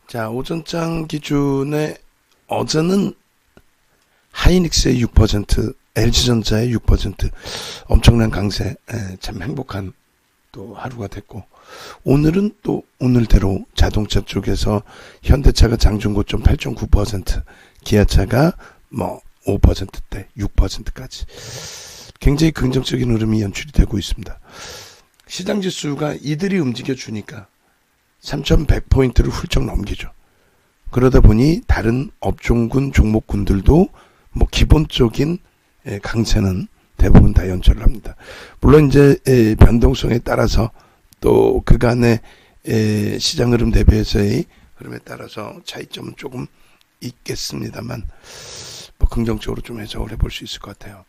자, 오전장 기준에 어제는 하이닉스의 6%, LG전자의 6%, 엄청난 강세, 참 행복한 또 하루가 됐고, 오늘은 또 오늘대로 자동차 쪽에서 현대차가 장중고점 8.9%, 기아차가 뭐 5%대, 6%까지 굉장히 긍정적인 흐름이 연출이 되고 있습니다. 시장 지수가 이들이 움직여 주니까 3,100포인트를 훌쩍 넘기죠. 그러다 보니 다른 업종군, 종목군들도 뭐 기본적인 강세는 대부분 다 연출을 합니다. 물론 이제 변동성에 따라서 또 그간의 시장 흐름 대비해서의 흐름에 따라서 차이점은 조금 있겠습니다만 뭐 긍정적으로 좀 해석을 해볼 수 있을 것 같아요.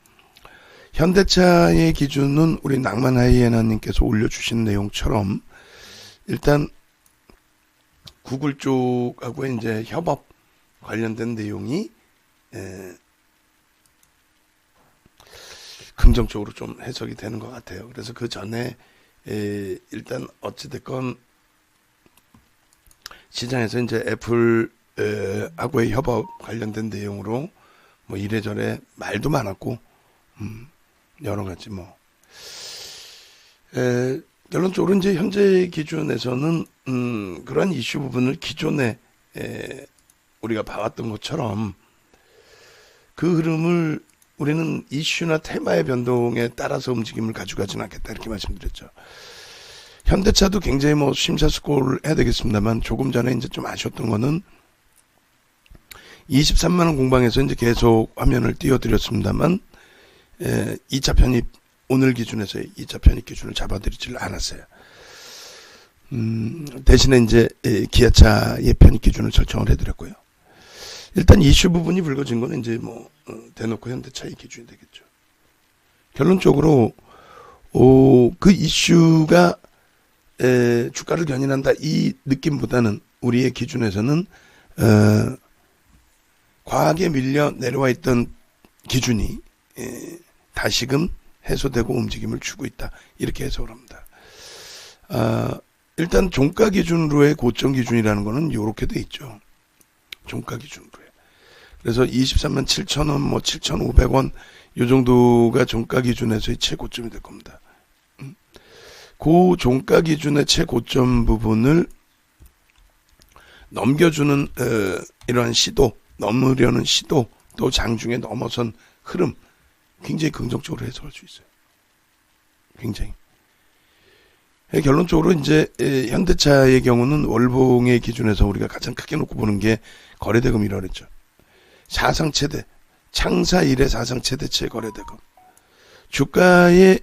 현대차의 기준은 우리 낭만 하이에나님께서 올려주신 내용처럼 일단 구글 쪽하고 이제 협업 관련된 내용이 긍정적으로 좀 해석이 되는 것 같아요. 그래서 그 전에 일단 어찌됐건 시장에서 이제 애플 하고의 협업 관련된 내용으로 뭐 이래저래 말도 많았고 여러 가지 뭐 결론적으로 이제 현재 기준에서는 그러한 이슈 부분을 기존에 우리가 봐왔던 것처럼 그 흐름을 우리는 이슈나 테마의 변동에 따라서 움직임을 가져가지는 않겠다 이렇게 말씀드렸죠. 현대차도 굉장히 뭐 심사숙고를 해야 되겠습니다만 조금 전에 이제 좀 아쉬웠던 거는 23만 원 공방에서 이제 계속 화면을 띄워드렸습니다만 2차 편입 오늘 기준에서 2차 편입 기준을 잡아드리지를 않았어요. 대신에 이제 기아차의 편입 기준을 설정을 해드렸고요. 일단 이슈 부분이 불거진 거는 이제 뭐 대놓고 현대차의 기준이 되겠죠. 결론적으로 그 이슈가 주가를 견인한다 이 느낌보다는 우리의 기준에서는 과하게 밀려 내려와 있던 기준이 다시금 해소되고 움직임을 주고 있다 이렇게 해석을 합니다. 일단 종가 기준으로의 고점 기준이라는 거는 이렇게 돼 있죠. 종가 기준으로요. 그래서 23만 7천 원, 뭐 7,500원 이 정도가 종가 기준에서의 최고점이 될 겁니다. 그 종가 기준의 최고점 부분을 넘겨주는 이러한 시도, 넘으려는 시도, 또 장중에 넘어선 흐름 굉장히 긍정적으로 해석할 수 있어요. 굉장히. 결론적으로 이제 현대차의 경우는 월봉의 기준에서 우리가 가장 크게 놓고 보는 게 거래대금이라고 그랬죠. 사상 최대, 창사 이래 사상 최대치의 거래대금. 주가의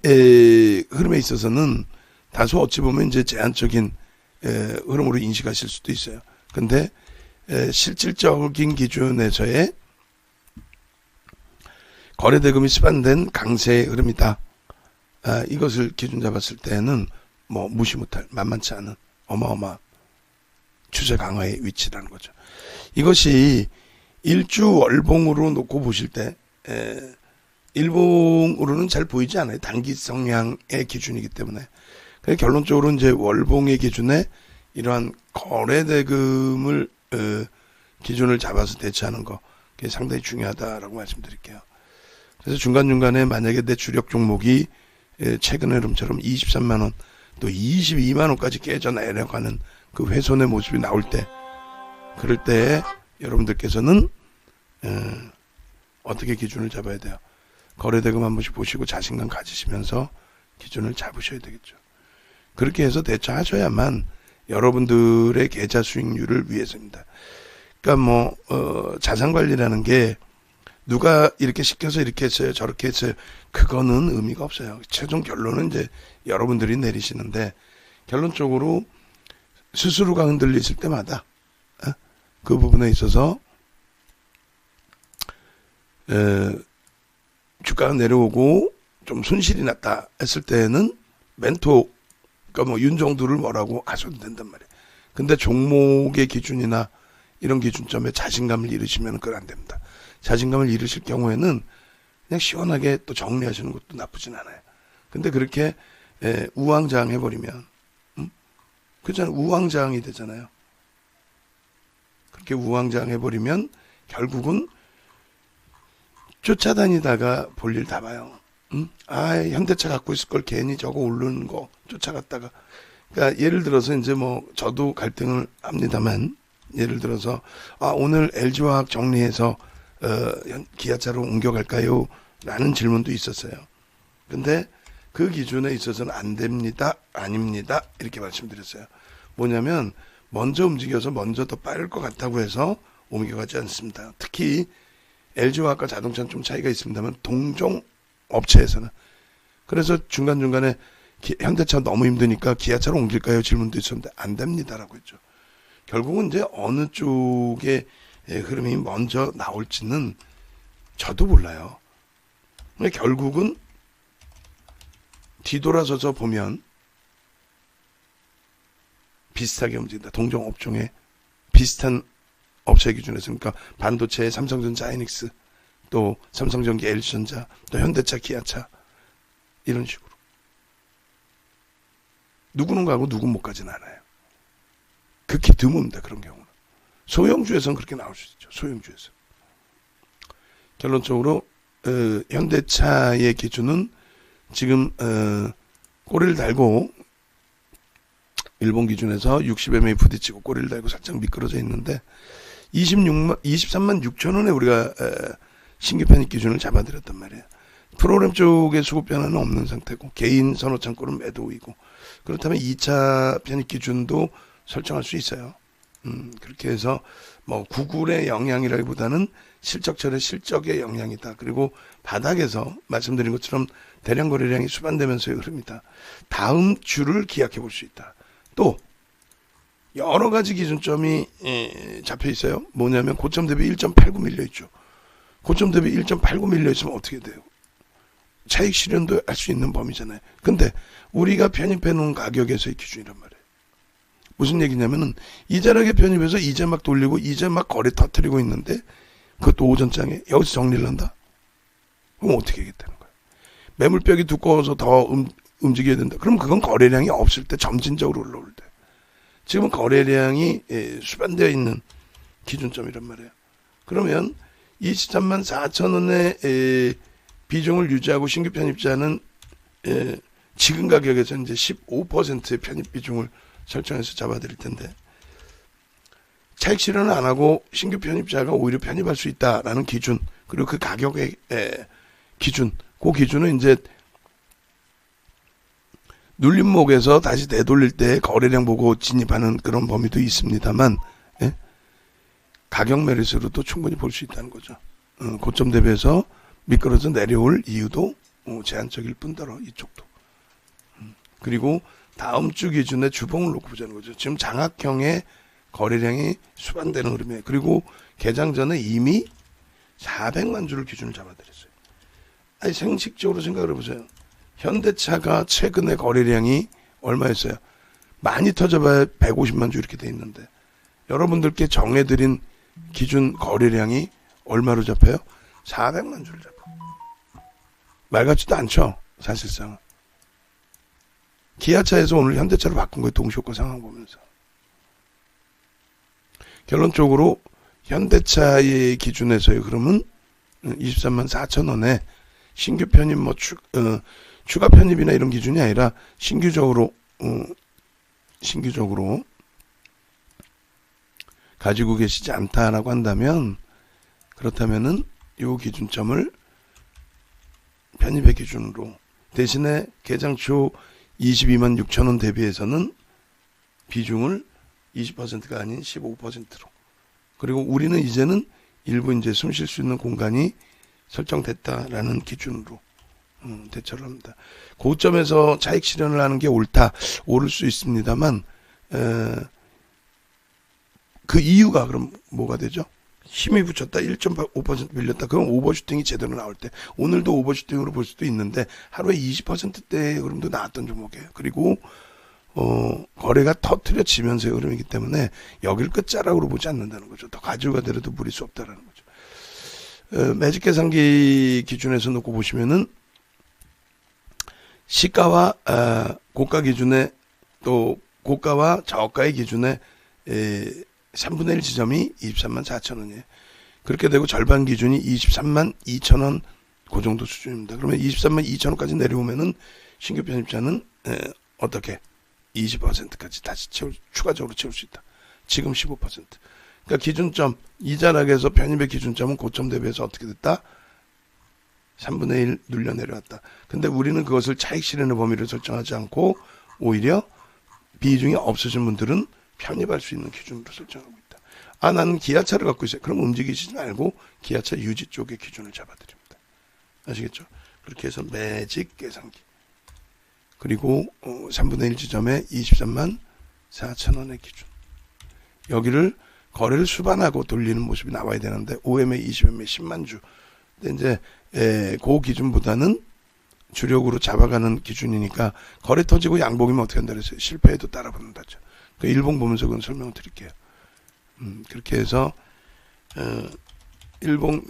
흐름에 있어서는 다소 어찌 보면 이제 제한적인 흐름으로 인식하실 수도 있어요. 근데 실질적인 기준에서의 거래대금이 수반된 강세의 흐름이다. 이것을 기준 잡았을 때는 뭐 무시 못할 만만치 않은 어마어마한 추세 강화의 위치라는 거죠. 이것이 일주 월봉으로 놓고 보실 때 일봉으로는 잘 보이지 않아요. 단기 성향의 기준이기 때문에. 그래서 결론적으로 이제 월봉의 기준에 이러한 거래대금을 기준을 잡아서 대처하는 거 그게 상당히 중요하다라고 말씀드릴게요. 그래서 중간중간에 만약에 내 주력 종목이 최근 흐름처럼 23만 원 또 22만 원까지 깨져 내려가는 그 훼손의 모습이 나올 때 그럴 때 여러분들께서는 어떻게 기준을 잡아야 돼요? 거래대금 한 번씩 보시고 자신감 가지시면서 기준을 잡으셔야 되겠죠. 그렇게 해서 대처하셔야만 여러분들의 계좌 수익률을 위해서입니다. 그러니까 뭐 자산관리라는 게 누가 이렇게 시켜서 이렇게 했어요 저렇게 했어요 그거는 의미가 없어요. 최종 결론은 이제 여러분들이 내리시는데 결론적으로 스스로가 흔들리실 때마다 그 부분에 있어서 주가가 내려오고 좀 손실이 났다 했을 때는 멘토 그러니까 뭐 윤정두를 뭐라고 하셔도 된단 말이에요. 근데 종목의 기준이나 이런 기준점에 자신감을 잃으시면 그건 안 됩니다. 자신감을 잃으실 경우에는 그냥 시원하게 또 정리하시는 것도 나쁘진 않아요. 근데 그렇게 우왕좌왕 해버리면 그렇잖아요. 우왕좌왕이 되잖아요. 그렇게 우왕좌왕해버리면 결국은 쫓아다니다가 볼일 다 봐요. 응? 아, 현대차 갖고 있을 걸 괜히 저거 오르는 거 쫓아갔다가. 그러니까 예를 들어서 이제 뭐 저도 갈등을 합니다만, 예를 들어서 오늘 LG화학 정리해서 기아차로 옮겨갈까요? 라는 질문도 있었어요. 근데 그 기준에 있어서는 안 됩니다, 아닙니다, 이렇게 말씀드렸어요. 뭐냐면 먼저 움직여서 먼저 더 빠를 것 같다고 해서 옮겨가지 않습니다. 특히 LG화학과 자동차는 좀 차이가 있습니다만 동종 업체에서는. 그래서 중간중간에 현대차 너무 힘드니까 기아차로 옮길까요? 질문도 있었는데 안 됩니다라고 했죠. 결국은 이제 어느 쪽의 흐름이 먼저 나올지는 저도 몰라요. 근데 결국은 뒤돌아서서 보면 비슷하게 움직인다. 동종 업종의 비슷한 업체 기준에서. 그러니까 반도체의 삼성전자, 하이닉스, 또 삼성전기, LG전자, 또 현대차, 기아차, 이런 식으로. 누구는 가고 누구는 못 가진 않아요. 극히 드뭅니다. 그런 경우는. 소형주에서는 그렇게 나올 수 있죠. 소형주에서. 결론적으로 현대차의 기준은 지금 꼬리를 달고 일본 기준에서 60m에 부딪히고 꼬리를 달고 살짝 미끄러져 있는데 23만 6천 원에 우리가 신규 편입 기준을 잡아드렸단 말이에요. 프로그램 쪽에 수급 변화는 없는 상태고 개인 선호 창고는 매도이고, 그렇다면 2차 편입 기준도 설정할 수 있어요. 그렇게 해서 뭐 구글의 영향이라기보다는 실적철의 실적의 영향이다. 그리고 바닥에서 말씀드린 것처럼 대량 거래량이 수반되면서의 흐름이다. 다음 주를 기약해 볼 수 있다. 또 여러 가지 기준점이 잡혀 있어요. 뭐냐면 고점 대비 1.89 밀려 있죠. 고점 대비 1.89 밀려 있으면 어떻게 돼요? 차익 실현도 할 수 있는 범위잖아요. 근데 우리가 편입해 놓은 가격에서의 기준이란 말이에요. 무슨 얘기냐면은 이자락에 편입해서 이자 막 돌리고 이자 막 거래 터뜨리고 있는데 그것도 오전장에 여기서 정리를 한다? 그럼 어떻게 하겠다는 거예요? 매물벽이 두꺼워서 더 움직여야 된다. 그럼 그건 거래량이 없을 때, 점진적으로 올라올 때. 지금은 거래량이 수반되어 있는 기준점이란 말이에요. 그러면 23만 4천 원의 비중을 유지하고 신규 편입자는 지금 가격에서 이제 15%의 편입 비중을 설정해서 잡아드릴 텐데, 차익 실현을 안 하고 신규 편입자가 오히려 편입할 수 있다라는 기준, 그리고 그 가격의 기준, 그 기준은 이제 눌림목에서 다시 되돌릴 때 거래량 보고 진입하는 그런 범위도 있습니다만, 가격 메리트로도 충분히 볼 수 있다는 거죠. 고점 대비해서 미끄러져 내려올 이유도 제한적일 뿐더러 이쪽도. 그리고 다음 주 기준의 주봉을 놓고 보자는 거죠. 지금 장악형의 거래량이 수반되는 흐름이에요. 그리고 개장 전에 이미 400만 주를 기준을 잡아드렸어요. 아니, 상식적으로 생각을 해보세요. 현대차가 최근에 거래량이 얼마였어요? 많이 터져봐야 150만 주 이렇게 돼 있는데, 여러분들께 정해드린 기준 거래량이 얼마로 잡혀요? 400만 주를 잡아요. 말 같지도 않죠, 사실상. 기아차에서 오늘 현대차로 바꾼 거예요. 동시효과 상황 보면서. 결론적으로 현대차의 기준에서의 흐름은 23만 4천 원에 신규 편입 추가 편입이나 이런 기준이 아니라 신규적으로 가지고 계시지 않다라고 한다면, 그렇다면은 요 기준점을 편입의 기준으로, 대신에 개장 초 22만 6천 원 대비해서는 비중을 20%가 아닌 15%로. 그리고 우리는 이제는 일부 이제 숨 쉴 수 있는 공간이 설정됐다라는 기준으로 대처를 합니다. 고점에서 차익 실현을 하는 게 옳다, 오를 수 있습니다만, 그 이유가 그럼 뭐가 되죠? 힘이 붙였다, 1.5% 밀렸다. 그럼 오버슈팅이 제대로 나올 때, 오늘도 오버슈팅으로 볼 수도 있는데 하루에 20%대의 흐름도 나왔던 종목이에요. 그리고 거래가 터트려지면서의 흐름이기 때문에 여길 끝자락으로 보지 않는다는 거죠. 더 가지고 가더라도 무릴 수 없다라는 거죠. 매직 계산기 기준에서 놓고 보시면은 시가와 고가 기준에, 또 고가와 저가의 기준에 3분의 1 지점이 23만 4천 원이에요. 그렇게 되고 절반 기준이 23만 2천 원, 그 정도 수준입니다. 그러면 23만 2천 원까지 내려오면은 신규 편입자는 어떻게 20%까지 다시 추가적으로 채울 수 있다. 지금 15%. 그러니까 기준점, 이자락에서 편입의 기준점은 고점 대비해서 어떻게 됐다? 3분의 1 눌려 내려왔다. 근데 우리는 그것을 차익 실현의 범위를 설정하지 않고 오히려 비중이 없으신 분들은 편입할 수 있는 기준으로 설정하고 있다. 아, 나는 기아차를 갖고 있어요. 그럼 움직이시지 말고 기아차 유지 쪽의 기준을 잡아드립니다. 아시겠죠? 그렇게 해서 매직 계산기. 그리고 3분의 1 지점에 23만 4천 원의 기준. 여기를 거래를 수반하고 돌리는 모습이 나와야 되는데 OMA 20MA 10만 주. 근데 이제 그 기준보다는 주력으로 잡아가는 기준이니까 거래 터지고 양봉이면 어떻게 한다 그랬어요? 실패해도 따라 붙는다죠. 그 일봉 보면서 그건 설명을 드릴게요. 그렇게 해서 일봉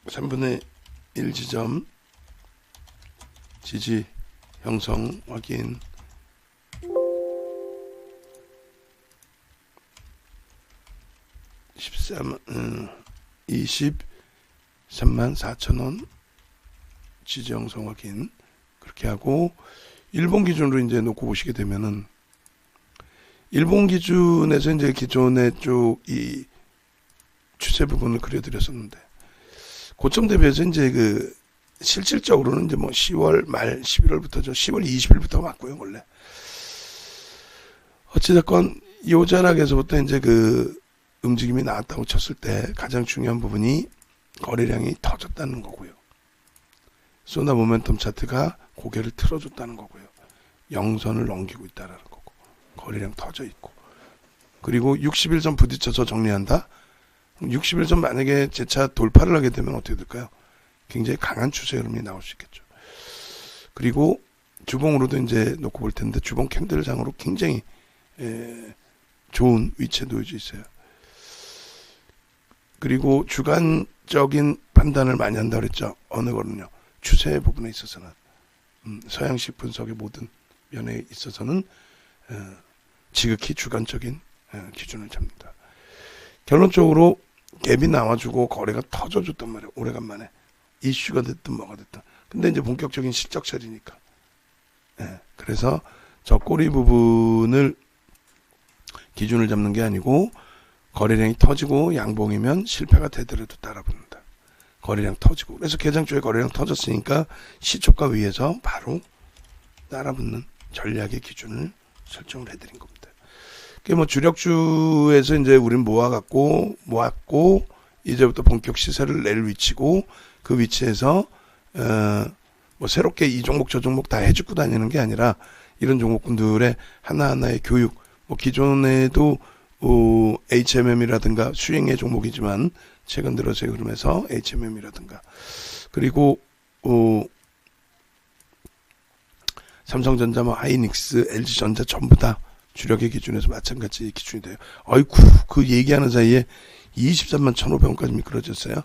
3분의 1 지점 지지 형성 확인. 음, 23만 4천 원 지지 형성 확인. 그렇게 하고 일본 기준으로 이제 놓고 보시게 되면은 일본 기준에서 이제 기존의 쪽 이 추세 부분을 그려드렸었는데 고점 대비해서 이제 그 실질적으로는 이제 뭐 10월 말 11월부터죠. 10월 20일부터 맞고요, 원래. 어찌됐건 요 자락에서부터 이제 그 움직임이 나왔다고 쳤을 때 가장 중요한 부분이 거래량이 터졌다는 거고요. 소나 모멘텀 차트가 고개를 틀어줬다는 거고요. 영선을 넘기고 있다는 거고 거래량 터져 있고 그리고 60일 전 부딪혀서 정리한다. 60일 전 만약에 재차 돌파를 하게 되면 어떻게 될까요? 굉장히 강한 추세 흐름이 나올 수 있겠죠. 그리고 주봉으로도 이제 놓고 볼 텐데 주봉 캔들장으로 굉장히 좋은 위치에 놓여져 있어요. 그리고 주관적인 판단을 많이 한다 그랬죠. 어느 거는요. 추세 부분에 있어서는 서양식 분석의 모든 면에 있어서는 지극히 주관적인 기준을 잡니다. 결론적으로 갭이 나와주고 거래가 터져줬단 말이에요. 오래간만에 이슈가 됐든 뭐가 됐든. 근데 이제 본격적인 실적 처리니까. 그래서 저 꼬리 부분을 기준을 잡는 게 아니고 거래량이 터지고 양봉이면 실패가 되더라도 따라붙는다. 거래량 터지고. 그래서 개장주에 거래량 터졌으니까 시초가 위에서 바로 따라붙는 전략의 기준을 설정을 해드린 겁니다. 그게 뭐 주력주에서 이제 우린 모았고 이제부터 본격 시세를 낼 위치고 그 위치에서 뭐 새롭게 이 종목 저 종목 다 해주고 다니는 게 아니라 이런 종목군들의 하나하나의 교육, 뭐 기존에도 HMM이라든가 수행의 종목이지만 최근 들어서의 흐름에서 HMM이라든가 그리고 삼성전자, 뭐 하이닉스, LG전자 전부 다 주력의 기준에서 마찬가지 기준이 돼요. 아이쿠 그 얘기하는 사이에 23만 1,500원까지 미끄러졌어요.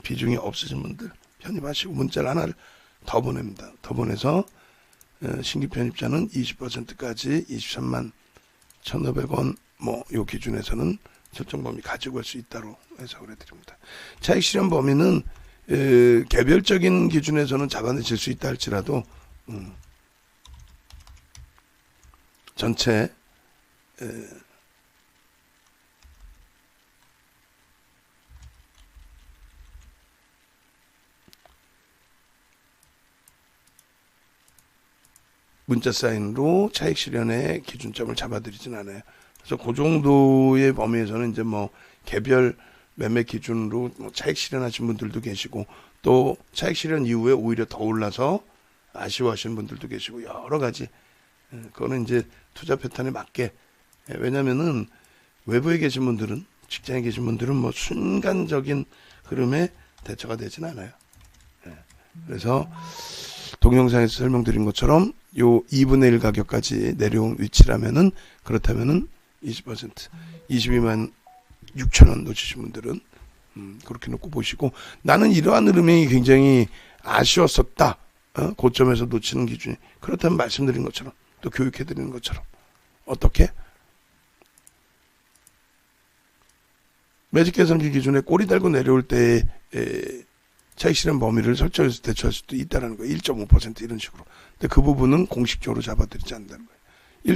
비중이 없으신 분들 편입하시고 문자를 하나를 더 보냅니다. 더 보내서 신규 편입자는 20%까지 23만 1,500원 뭐 요 기준에서는 설정 범위 가지고 갈 수 있다로 해석을 해드립니다. 차익 실현 범위는 개별적인 기준에서는 잡아내실 수 있다 할지라도 전체 문자 사인으로 차익 실현의 기준점을 잡아드리진 않아요. 그래서 그 정도의 범위에서는 이제 뭐 개별 매매 기준으로 뭐 차익 실현하신 분들도 계시고 또 차익 실현 이후에 오히려 더 올라서 아쉬워하시는 분들도 계시고 여러 가지. 그거는 이제 투자 패턴에 맞게. 왜냐면은 외부에 계신 분들은 직장에 계신 분들은 뭐 순간적인 흐름에 대처가 되진 않아요. 그래서 동영상에서 설명드린 것처럼 요 2분의 1 가격까지 내려온 위치라면은 그렇다면은 20% 22만 6천 원 놓치신 분들은 그렇게 놓고 보시고 나는 이러한 흐름이 굉장히 아쉬웠었다. 고점에서 놓치는 기준이 그렇다면 말씀드린 것처럼 또 교육해드리는 것처럼 어떻게 매직 계산기 기준에 꼬리 달고 내려올 때 차익 실현 범위를 설정해서 대처할 수도 있다는 거예요. 1.5% 이런 식으로. 근데 그 부분은 공식적으로 잡아드리지 않는다는 거예요.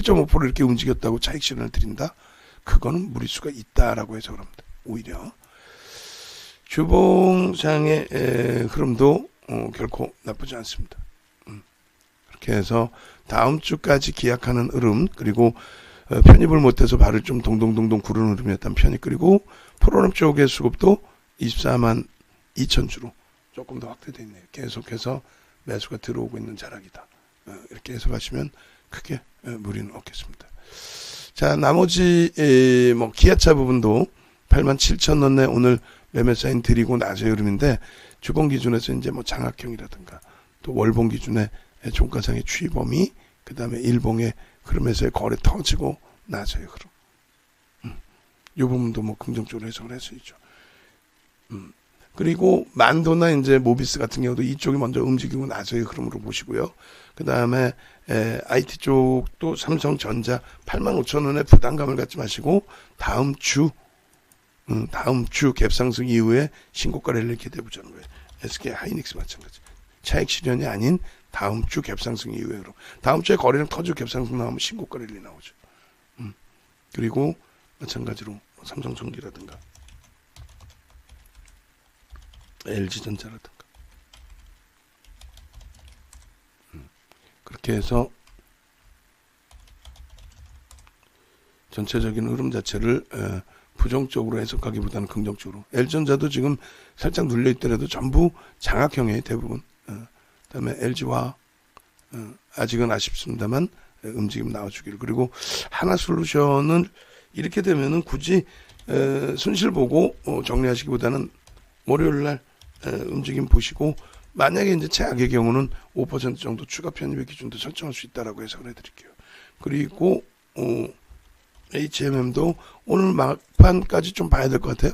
1.5% 이렇게 움직였다고 차익 실현을 드린다? 그거는 무리수가 있다라고 해서 그럽니다. 오히려 주봉상의 흐름도 결코 나쁘지 않습니다. 그렇게 해서 다음 주까지 기약하는 흐름, 그리고 편입을 못해서 발을 좀 동동동동 구르는 흐름이었던 편입, 그리고 프로그램 쪽의 수급도 24만 2천 주로 조금 더 확대되어 있네요. 계속해서 매수가 들어오고 있는 자락이다. 이렇게 해석하시면 크게 무리는 없겠습니다. 자, 나머지 뭐 기아차 부분도 87,000원 오늘 매매 사인 드리고 나서의 흐름인데, 주봉 기준에서 이제 뭐 장악형이라든가 또 월봉 기준의 종가상의 추이 범위, 그 다음에 일봉의 흐름에서의 거래 터지고 나서의 흐름, 이 부분도 뭐 긍정적으로 해석을 할 수 있죠. 그리고 만도나 이제 모비스 같은 경우도 이쪽이 먼저 움직이고 나서의 흐름으로 보시고요. 그 다음에 IT 쪽도 삼성전자 85,000원에 부담감을 갖지 마시고 다음 주 갭상승 이후에 신고가 랠리를 기대해 보자는 거예요. SK 하이닉스 마찬가지. 차익 실현이 아닌 다음 주 갭상승 이후에 흐름. 다음 주에 거래량 터지고 갭상승 나오면 신고가 랠리 나오죠. 그리고 마찬가지로 삼성전기라든가 LG전자라든가 그렇게 해서 전체적인 흐름 자체를 부정적으로 해석하기보다는 긍정적으로. LG전자도 지금 살짝 눌려있더라도 전부 장악형의 대부분. 그다음에 LG화 아직은 아쉽습니다만 움직임 나와주기를. 그리고 하나솔루션은 이렇게 되면은 굳이 손실 보고 정리하시기보다는 월요일날 움직임 보시고, 만약에 이제 최악의 경우는 5% 정도 추가 편입의 기준도 설정할 수 있다라고 해석을 해드릴게요. 그리고 HMM도 오늘 막판까지 좀 봐야 될 것 같아요.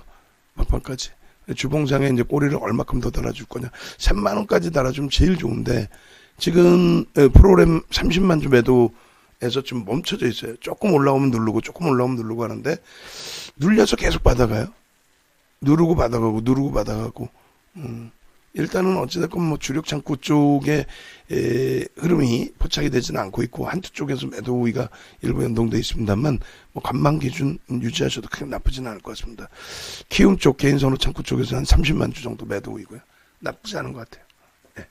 막판까지. 주봉상에 이제 꼬리를 얼마큼 더 달아줄 거냐. 3만 원까지 달아주면 제일 좋은데, 지금 프로그램 30만 주 매도에서 좀 멈춰져 있어요. 조금 올라오면 누르고 조금 올라오면 누르고 하는데, 눌려서 계속 받아가요. 누르고 받아가고. 일단은 어찌됐건 뭐 주력 창구 쪽에 흐름이 포착이 되지는 않고 있고, 한두 쪽에서 매도 우위가 일부 연동되어 있습니다만, 뭐 관망 기준 유지하셔도 크게 나쁘지는 않을 것 같습니다. 키움 쪽 개인 선호 창구 쪽에서 한 30만 주 정도 매도 우위고요. 나쁘지 않은 것 같아요. 네.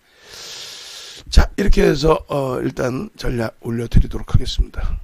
자, 이렇게 해서 일단 전략 올려드리도록 하겠습니다.